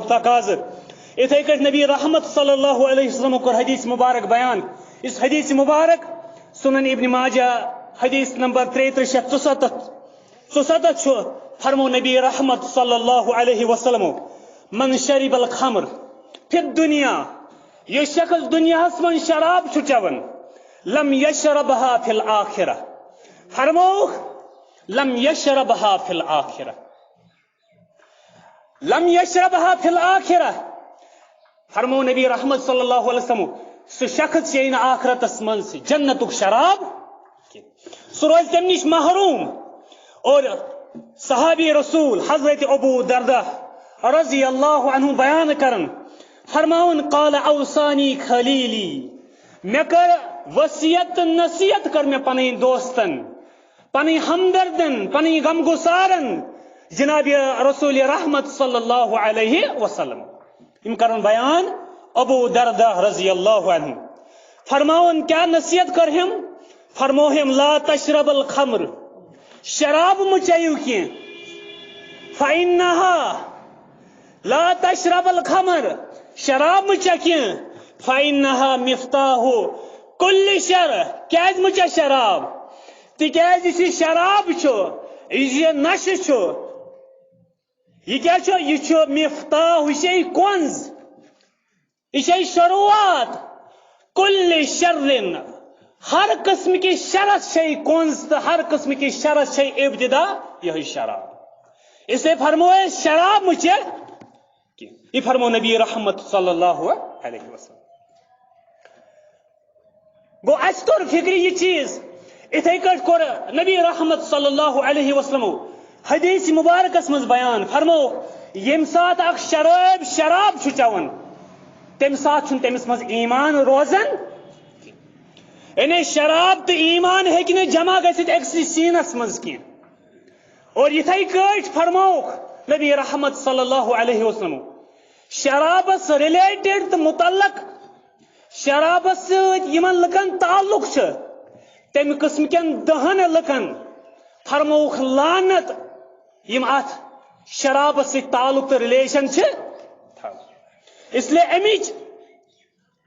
تقاض اتھے کٹ نبی رحمت صلی اللہ علیہ وسلم کر حدیث مبارک بیان اس حدیث مبارک سنن ابن ماجہ حدیث نمبر 3377 فرمو نبی رحمت صلی اللہ علیہ وسلم من شرب الخمر فی الدنیا یہ شخص دنیا من شراب چون لم یشربها فی الآخرہ فرمو لم یشربها فی الآخرہ لم یشربها فی الآخرہ فرمو نبی رحمت صلی اللہ علیہ وسلم سہ شخص چین آخرت من جنت شراب سہ روز تم نش محروم اور صحابی رسول حضرت ابو دردہ رضی اللہ عنہ بیان کرن فرماؤن قال اوصانی خلیلی میں کر وصیت نصیحت کر میں پنی دوستن پنی ہمدردن پنی غمگسارن جناب رسول رحمت صلی اللہ علیہ وسلم ام کرن بیان ابو دردہ رضی اللہ عنہ فرماؤن کیا نصیحت کر ہم فرمو ہم لا تشرب الخمر شراب مچیو کی فإنها لا تشرب الخمر شراب مچا کی فإنها مفتاح كل شر کیاز مچا شراب تکیاز اسی شراب چھو یہ نش چھو یہ کیا چھو یہ چھو مفتاح یہ کنز یہ شروعات کل شر ہر قسم کی شرط ہے کنز تو ہر قسم کی شرط ہے ابتدا یہ شراب اسے فرموئے شراب مجھے یہ فرمو نبی رحمت صلی اللہ علیہ وسلم گو اشتر فکری یہ چیز اتھے کٹ کور نبی رحمت صلی اللہ علیہ وسلم حدیث مبارکس مز بیان فرمو یم سات اخ شراب چون تم سات تمس مز ایمان روزن یعنی شراب تو ایمان ہیکہ جمع گھت اکسی سینس مز کی اور یتھے کٹ فرموک نبی رحمت صلی اللہ علیہ وسلم شرابس ریلیٹڈ تو متعلق شرابس ستمن لکن تعلق تم قسم کن دہن لکن فرموک لعنت یم ات شرابس ست تعلق تو ریلیشن اس لیے امچ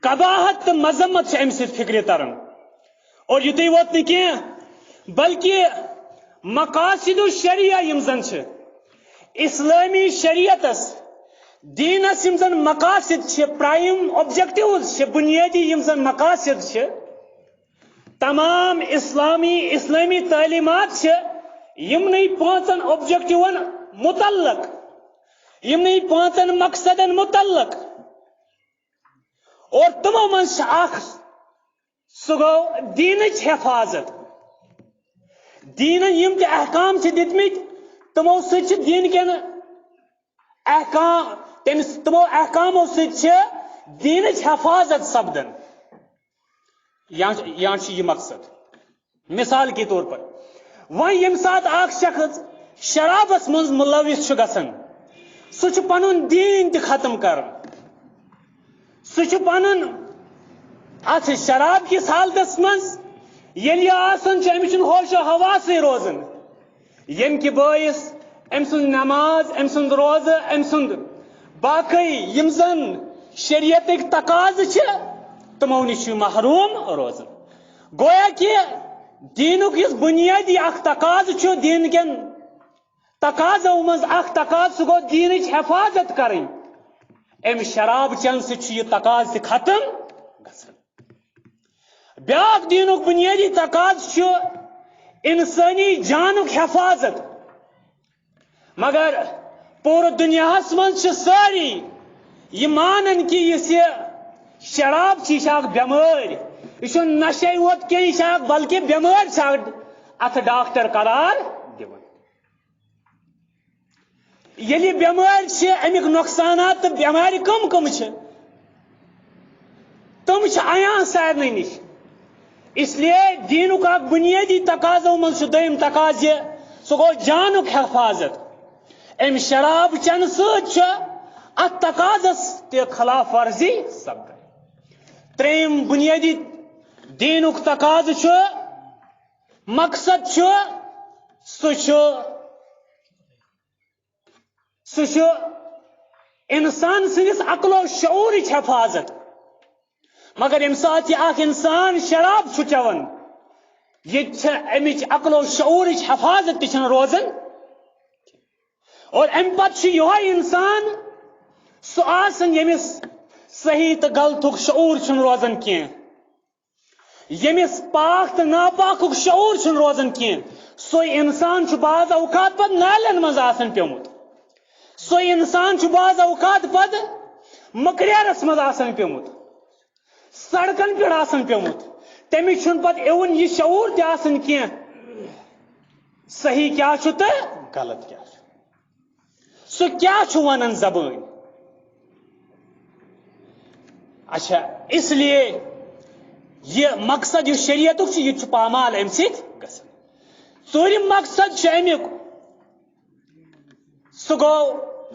قباحت تو مذمت ام ست فکر تران اور یوت ووت کی بلکہ مقاصد الشریعہ یم زن اسلامی شریعتس دینس یم زن مقاصد پرائم آبجیکٹیوز بنیادی یم زن مقاصد تمام اسلامی تعلیمات یمنی پانچن آبجیکٹیون متعلق یمنی پانچن مقصدن متعلق اور تمو من سہ گو دینچ حفاظت دین یم تہ احکام دتمت تمو ست دین کن احکام تمو احکامو ست دینچ حفاظت سپدن یہاں یہ مقصد مثال کے طور پر وہ یم سات اخ شخص شرابس مز ملوث گژھان سہ پنن دین تہ ختم کر سہ پنن ات شراب کس حالتس مز یل آسان امس ہوش و حواس روزان یم کہ باعث ام سند نماز ام سند روزہ ام سند باقی یم زن شریعتک تقاض تمو نش محروم روزان گویا کہ دینک اس بنیادی اخ تقاض دین کن تقاضو مز اخ تقاض سہ گو دینچ حفاظت کریں ام شراب چن یہ تقاض تہ ختم گژھان بیاکھ دینک بنیادی تقاض انسانی جانک حفاظت مگر پور دنیا من ساری یہ مانن کہ یہ شراب یہ بیمار یہ نشے ووت کی بلکہ بیمار ات ڈاکٹر قرار دان یل بیمار امیک نقصانات تو بیمار کم کم تم عیان سارے نش اس لیے دینک اخ بنیادی تقاضو من دم تقاض سہ گو جانک حفاظت ام شراب چن ست ات تقاضس تہ خلاف ورزی سپدان تریم بنیادی دینک تقاض مقصد سہ انسان سندس عقل و شعور حفاظت مگر یم سات یہ اخ انسان شراب چوان یہ امچ عقل و شعور حفاظت تہ روزان اور ام پتہ یہ انسان سہ آسن یمس صحیح تو غلطک شعور روزان کی یمس پاک تو ناپاک شعور روزان کی سو انسان بعض اوقات پتہ نالین مز آسان پیومت سو انسان بعض اوقات پتہ مکریرس مز آسان پیومت سڑکن پہ آسان پیومت تمس پتہ ایون یہ شعور تہ آسان کی صحیح کیا تو غلط کیا سو کیا ونان زبان اچھا اس لیے یہ مقصد یہ شریعت یہ پامال ام ژوٗرِم مقصد امیک سہ گو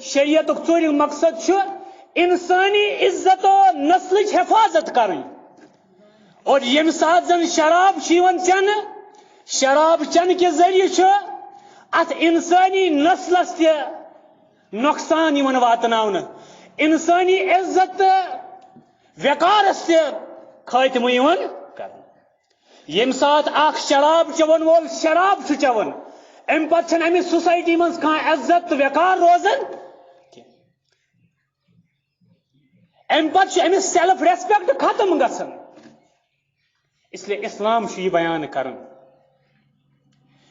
شریعت ژوٗرِم مقصد انسانی عزت و نسل حفاظت کریں اور یم سات زن شراب چن شراب چن کے ذریعے ات انسانی نسلس تہ نقصان واتناؤن انسانی عزت وقارس تہ خاتمہ کرن یم سات اخ شراب چون وول شراب چون ام پتہ امس سوسائٹی من کھانا عزت وقار روزان ام پتہ امس سیلف ریسپیکٹ ختم گژھان اس لیے اسلام یہ بیان کرن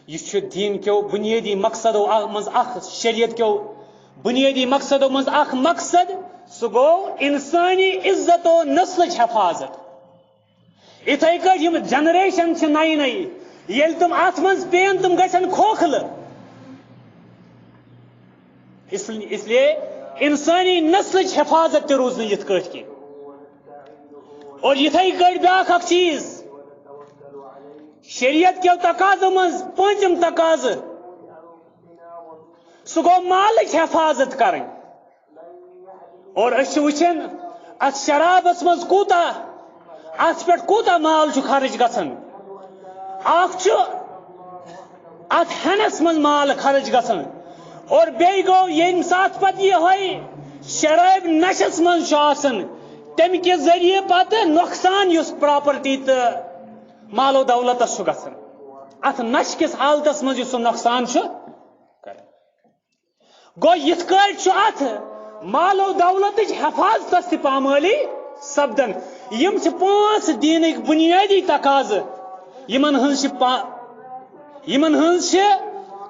یہ دین کیو بنیادی مقصدو مز اخ شریعت کیو بنیادی مقصدو مز اخ مقصد سہ گو انسانی عزت و نسل حفاظت اتھے کٹ یم جنریشن نئی نئی یل تم ات من پین تم گھن کھوکھل اس لیے انسانی نسل حفاظت تہ روز یت کٹ کی اور اتھے کٹ بیاکھ اخ چیز شریعت کیو تقاضو مز پانچم تقاض سہ گو مالک حفاظت کریں اور اس وچن ات شرابس مز کوتا ات پہ کوتا مال خرچ گژھان اخ ات ہنس مز مال خرچ گژھان اور بیٚیہِ گوٚو ییٚمہِ ساتہٕ پتہٕ یِہوے شراب نشس مز آسان تمہِ کہِ ذریعہ پتہٕ نۄقصان یُس پراپرٹی تہٕ مال و دولتس گژھان ات نش کس حالتس مز یُس سُہ نۄقصان کران گوٚو یِتھ کٲٹھۍ چھُ ات مال و دولتٕچ حفاظتس تہِ پامٲلی سپدان یم پانچ دینک بنیادی تقاضہٕ یمن ہنز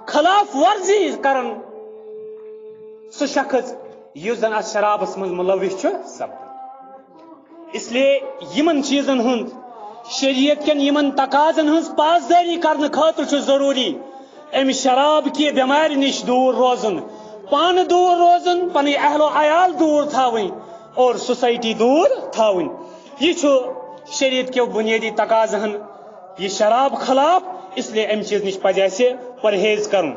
خلاف ورزی کرن سہ شخص یس زن ات شرابس مز ملوث سپدان اس لیے یمن چیزن ہند شریعت کن یمن تقاضن ہنز پاسداری کرنے خاطر ضروری ام شراب کی بیمار نش دور روزن پان دور روزن پن اہل و عیال دور تھاون اور سوسائٹی دور تھاون یہ شریعت کے بنیادی تقاضہن یہ شراب خلاف اس لیے ام چیز نش پزِ اسہِ پرہیز کرن